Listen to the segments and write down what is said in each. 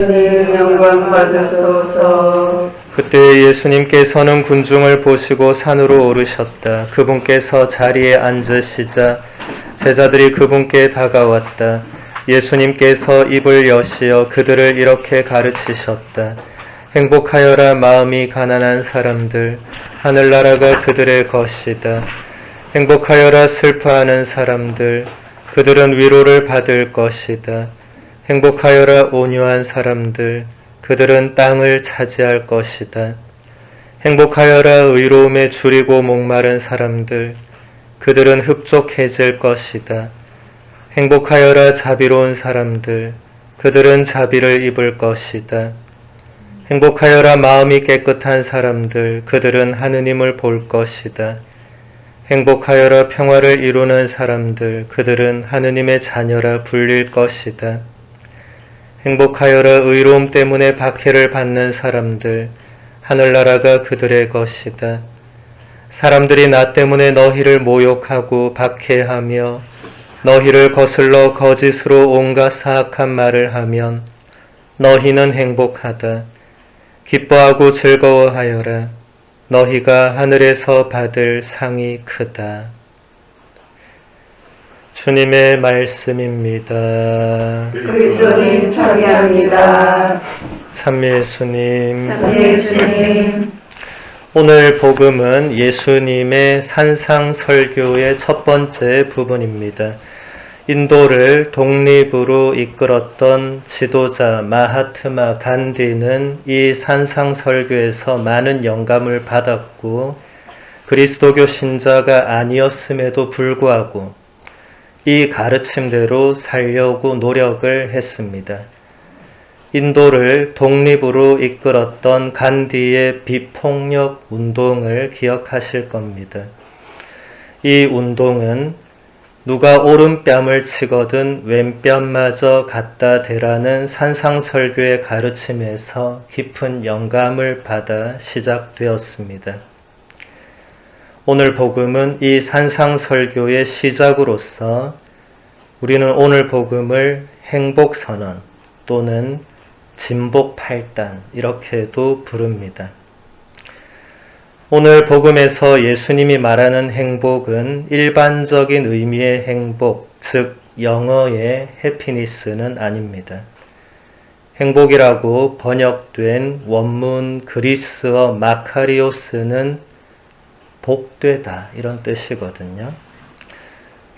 주님 영광 받으소서. 그때 예수님께서는 군중을 보시고 산으로 오르셨다. 그분께서 자리에 앉으시자 제자들이 그분께 다가왔다. 예수님께서 입을 여시어 그들을 이렇게 가르치셨다. 행복하여라 마음이 가난한 사람들, 하늘나라가 그들의 것이다. 행복하여라 슬퍼하는 사람들, 그들은 위로를 받을 것이다. 행복하여라 온유한 사람들, 그들은 땅을 차지할 것이다. 행복하여라 의로움에 줄이고 목마른 사람들, 그들은 흡족해질 것이다. 행복하여라 자비로운 사람들, 그들은 자비를 입을 것이다. 행복하여라 마음이 깨끗한 사람들, 그들은 하느님을 볼 것이다. 행복하여라 평화를 이루는 사람들, 그들은 하느님의 자녀라 불릴 것이다. 행복하여라 의로움 때문에 박해를 받는 사람들, 하늘나라가 그들의 것이다. 사람들이 나 때문에 너희를 모욕하고 박해하며 너희를 거슬러 거짓으로 온갖 사악한 말을 하면 너희는 행복하다. 기뻐하고 즐거워하여라. 너희가 하늘에서 받을 상이 크다. 주님의 말씀입니다. 그리스도님 참여합니다. 참예수님. 참예수님. 오늘 복음은 예수님의 산상설교의 첫 번째 부분입니다. 인도를 독립으로 이끌었던 지도자 마하트마 간디는 이 산상설교에서 많은 영감을 받았고 그리스도교 신자가 아니었음에도 불구하고 이 가르침대로 살려고 노력을 했습니다. 인도를 독립으로 이끌었던 간디의 비폭력 운동을 기억하실 겁니다. 이 운동은 누가 오른뺨을 치거든 왼뺨마저 갖다 대라는 산상설교의 가르침에서 깊은 영감을 받아 시작되었습니다. 오늘 복음은 이 산상설교의 시작으로서 우리는 오늘 복음을 행복선언 또는 진복팔단 이렇게도 부릅니다. 오늘 복음에서 예수님이 말하는 행복은 일반적인 의미의 행복, 즉 영어의 해피니스는 아닙니다. 행복이라고 번역된 원문 그리스어 마카리오스는 복되다 이런 뜻이거든요.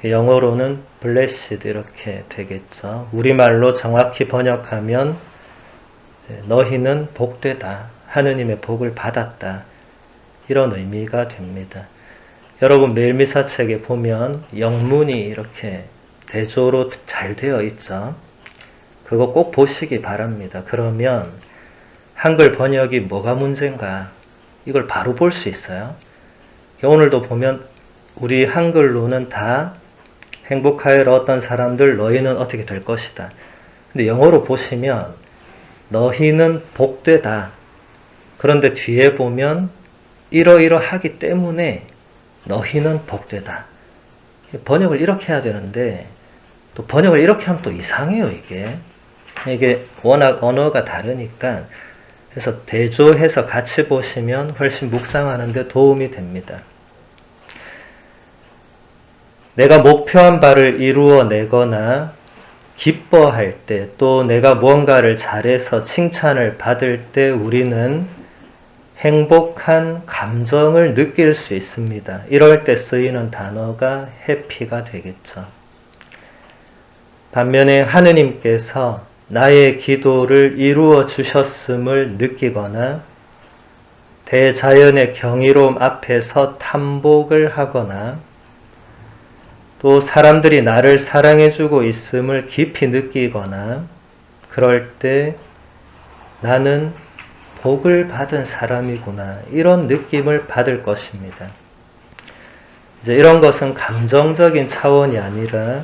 영어로는 blessed 이렇게 되겠죠. 우리말로 정확히 번역하면 너희는 복되다, 하느님의 복을 받았다 이런 의미가 됩니다. 여러분 매일 미사책에 보면 영문이 이렇게 대조로 잘 되어 있죠. 그거 꼭 보시기 바랍니다. 그러면 한글 번역이 뭐가 문제인가 이걸 바로 볼 수 있어요. 오늘도 보면 우리 한글로는 다 행복하여라 어떤 사람들 너희는 어떻게 될 것이다. 근데 영어로 보시면 너희는 복되다. 그런데 뒤에 보면 이러이러하기 때문에 너희는 복되다. 번역을 이렇게 해야 되는데 또 번역을 이렇게 하면 또 이상해요. 이게 워낙 언어가 다르니까 그래서 대조해서 같이 보시면 훨씬 묵상하는 데 도움이 됩니다. 내가 목표한 바를 이루어내거나 기뻐할 때 또 내가 무언가를 잘해서 칭찬을 받을 때 우리는 행복한 감정을 느낄 수 있습니다. 이럴 때 쓰이는 단어가 해피가 되겠죠. 반면에 하느님께서 나의 기도를 이루어 주셨음을 느끼거나 대자연의 경이로움 앞에서 탐복을 하거나 또 사람들이 나를 사랑해주고 있음을 깊이 느끼거나 그럴 때 나는 복을 받은 사람이구나 이런 느낌을 받을 것입니다. 이제 이런 것은 감정적인 차원이 아니라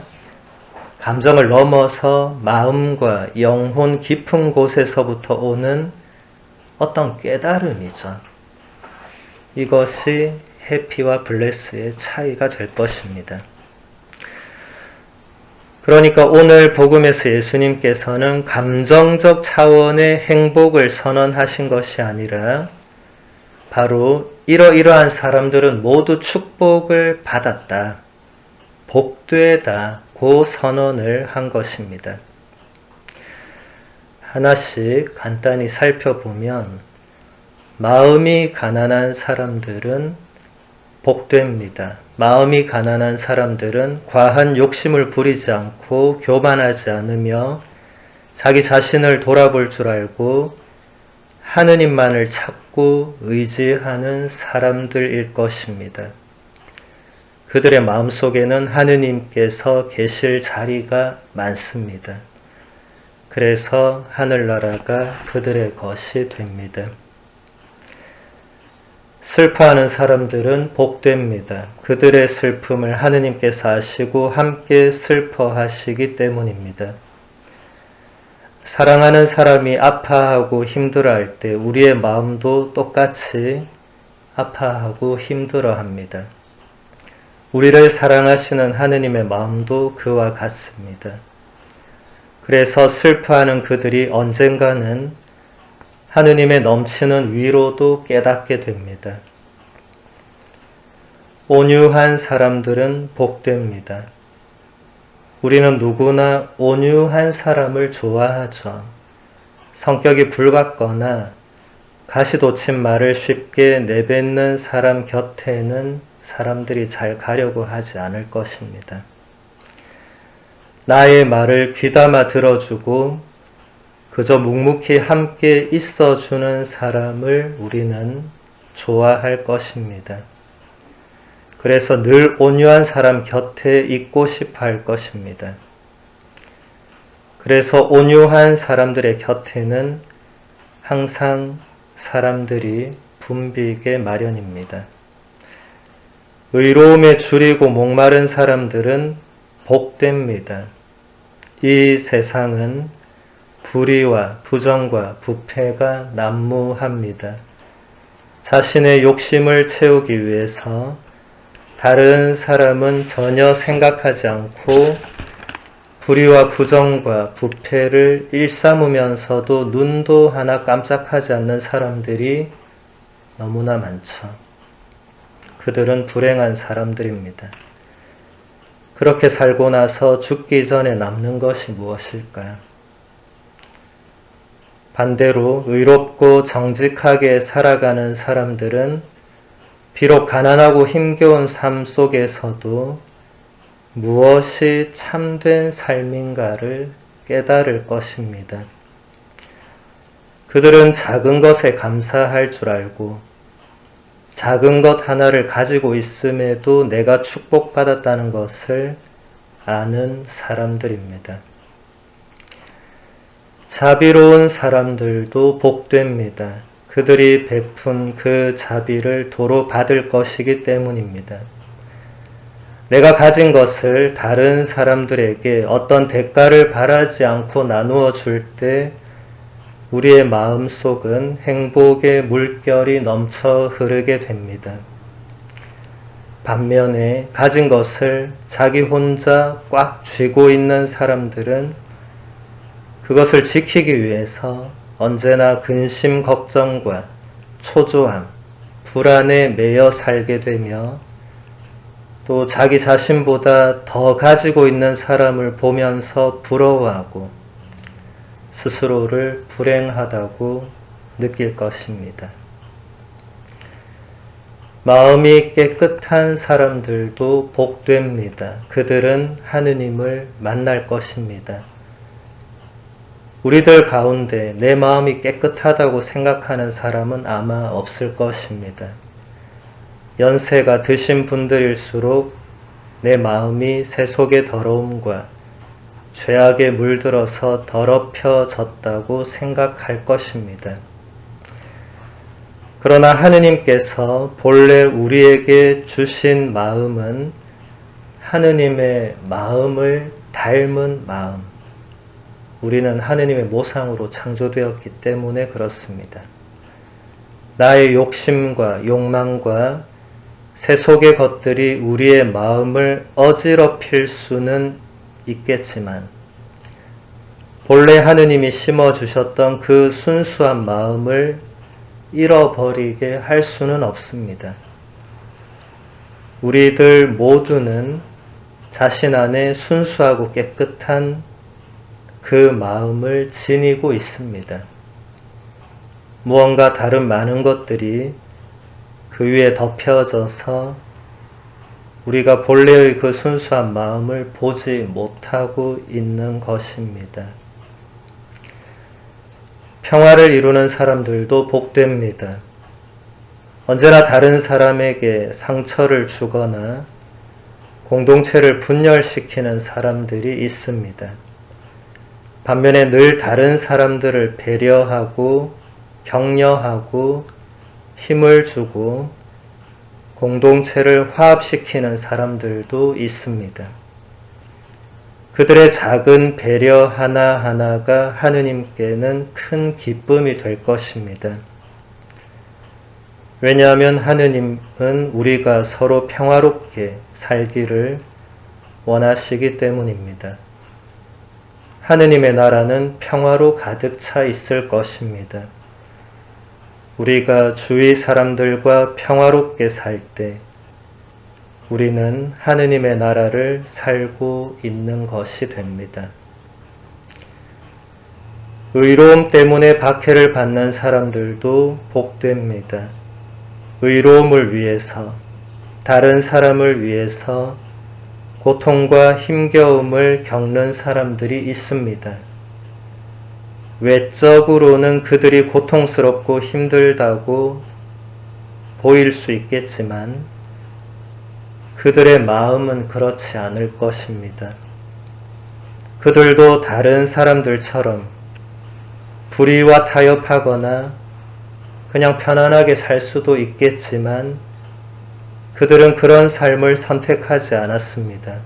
감정을 넘어서 마음과 영혼 깊은 곳에서부터 오는 어떤 깨달음이죠. 이것이 해피와 블레스의 차이가 될 것입니다. 그러니까 오늘 복음에서 예수님께서는 감정적 차원의 행복을 선언하신 것이 아니라 바로 이러이러한 사람들은 모두 축복을 받았다, 복되다, 그 선언을 한 것입니다. 하나씩 간단히 살펴보면 마음이 가난한 사람들은 복됩니다. 마음이 가난한 사람들은 과한 욕심을 부리지 않고 교만하지 않으며 자기 자신을 돌아볼 줄 알고 하느님만을 찾고 의지하는 사람들일 것입니다. 그들의 마음속에는 하느님께서 계실 자리가 많습니다. 그래서 하늘나라가 그들의 것이 됩니다. 슬퍼하는 사람들은 복됩니다. 그들의 슬픔을 하느님께서 아시고 함께 슬퍼하시기 때문입니다. 사랑하는 사람이 아파하고 힘들어할 때 우리의 마음도 똑같이 아파하고 힘들어합니다. 우리를 사랑하시는 하느님의 마음도 그와 같습니다. 그래서 슬퍼하는 그들이 언젠가는 하느님의 넘치는 위로도 깨닫게 됩니다. 온유한 사람들은 복됩니다. 우리는 누구나 온유한 사람을 좋아하죠. 성격이 불같거나 가시돋친 말을 쉽게 내뱉는 사람 곁에는 사람들이 잘 가려고 하지 않을 것입니다. 나의 말을 귀담아 들어주고 그저 묵묵히 함께 있어주는 사람을 우리는 좋아할 것입니다. 그래서 늘 온유한 사람 곁에 있고 싶어 할 것입니다. 그래서 온유한 사람들의 곁에는 항상 사람들이 붐비게 마련입니다. 의로움에 줄이고 목마른 사람들은 복됩니다. 이 세상은 불의와 부정과 부패가 난무합니다. 자신의 욕심을 채우기 위해서 다른 사람은 전혀 생각하지 않고 불의와 부정과 부패를 일삼으면서도 눈도 하나 깜짝하지 않는 사람들이 너무나 많죠. 그들은 불행한 사람들입니다. 그렇게 살고 나서 죽기 전에 남는 것이 무엇일까요? 반대로 의롭고 정직하게 살아가는 사람들은 비록 가난하고 힘겨운 삶 속에서도 무엇이 참된 삶인가를 깨달을 것입니다. 그들은 작은 것에 감사할 줄 알고 작은 것 하나를 가지고 있음에도 내가 축복받았다는 것을 아는 사람들입니다. 자비로운 사람들도 복됩니다. 그들이 베푼 그 자비를 도로 받을 것이기 때문입니다. 내가 가진 것을 다른 사람들에게 어떤 대가를 바라지 않고 나누어 줄 때 우리의 마음속은 행복의 물결이 넘쳐 흐르게 됩니다. 반면에 가진 것을 자기 혼자 꽉 쥐고 있는 사람들은 그것을 지키기 위해서 언제나 근심 걱정과 초조함, 불안에 매여 살게 되며 또 자기 자신보다 더 가지고 있는 사람을 보면서 부러워하고 스스로를 불행하다고 느낄 것입니다. 마음이 깨끗한 사람들도 복됩니다. 그들은 하느님을 만날 것입니다. 우리들 가운데 내 마음이 깨끗하다고 생각하는 사람은 아마 없을 것입니다. 연세가 드신 분들일수록 내 마음이 세속의 더러움과 죄악에 물들어서 더럽혀졌다고 생각할 것입니다. 그러나 하느님께서 본래 우리에게 주신 마음은 하느님의 마음을 닮은 마음, 우리는 하느님의 모상으로 창조되었기 때문에 그렇습니다. 나의 욕심과 욕망과 세속의 것들이 우리의 마음을 어지럽힐 수는 있겠지만 본래 하느님이 심어주셨던 그 순수한 마음을 잃어버리게 할 수는 없습니다. 우리들 모두는 자신 안에 순수하고 깨끗한 그 마음을 지니고 있습니다. 무언가 다른 많은 것들이 그 위에 덮여져서 우리가 본래의 그 순수한 마음을 보지 못하고 있는 것입니다. 평화를 이루는 사람들도 복됩니다. 언제나 다른 사람에게 상처를 주거나 공동체를 분열시키는 사람들이 있습니다. 반면에 늘 다른 사람들을 배려하고 격려하고 힘을 주고 공동체를 화합시키는 사람들도 있습니다. 그들의 작은 배려 하나하나가 하느님께는 큰 기쁨이 될 것입니다. 왜냐하면 하느님은 우리가 서로 평화롭게 살기를 원하시기 때문입니다. 하느님의 나라는 평화로 가득 차 있을 것입니다. 우리가 주위 사람들과 평화롭게 살 때 우리는 하느님의 나라를 살고 있는 것이 됩니다. 의로움 때문에 박해를 받는 사람들도 복됩니다. 의로움을 위해서, 다른 사람을 위해서 고통과 힘겨움을 겪는 사람들이 있습니다. 외적으로는 그들이 고통스럽고 힘들다고 보일 수 있겠지만 그들의 마음은 그렇지 않을 것입니다. 그들도 다른 사람들처럼 불의와 타협하거나 그냥 편안하게 살 수도 있겠지만 그들은 그런 삶을 선택하지 않았습니다.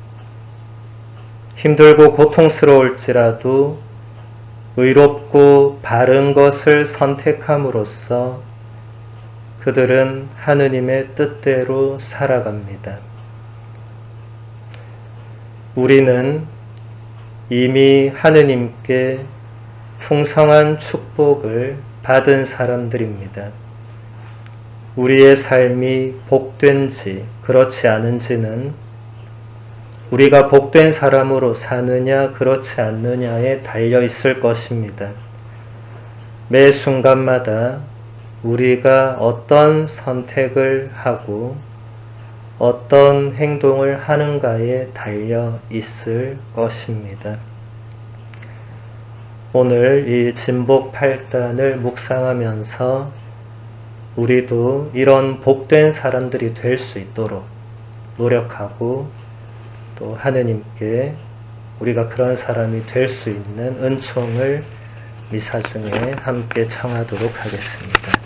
힘들고 고통스러울지라도 의롭고 바른 것을 선택함으로써 그들은 하느님의 뜻대로 살아갑니다. 우리는 이미 하느님께 풍성한 축복을 받은 사람들입니다. 우리의 삶이 복된지 그렇지 않은지는 우리가 복된 사람으로 사느냐 그렇지 않느냐에 달려 있을 것입니다. 매 순간마다 우리가 어떤 선택을 하고 어떤 행동을 하는가에 달려 있을 것입니다. 오늘 이 진복 8단을 묵상하면서 우리도 이런 복된 사람들이 될 수 있도록 노력하고 또 하느님께 우리가 그런 사람이 될 수 있는 은총을 미사 중에 함께 청하도록 하겠습니다.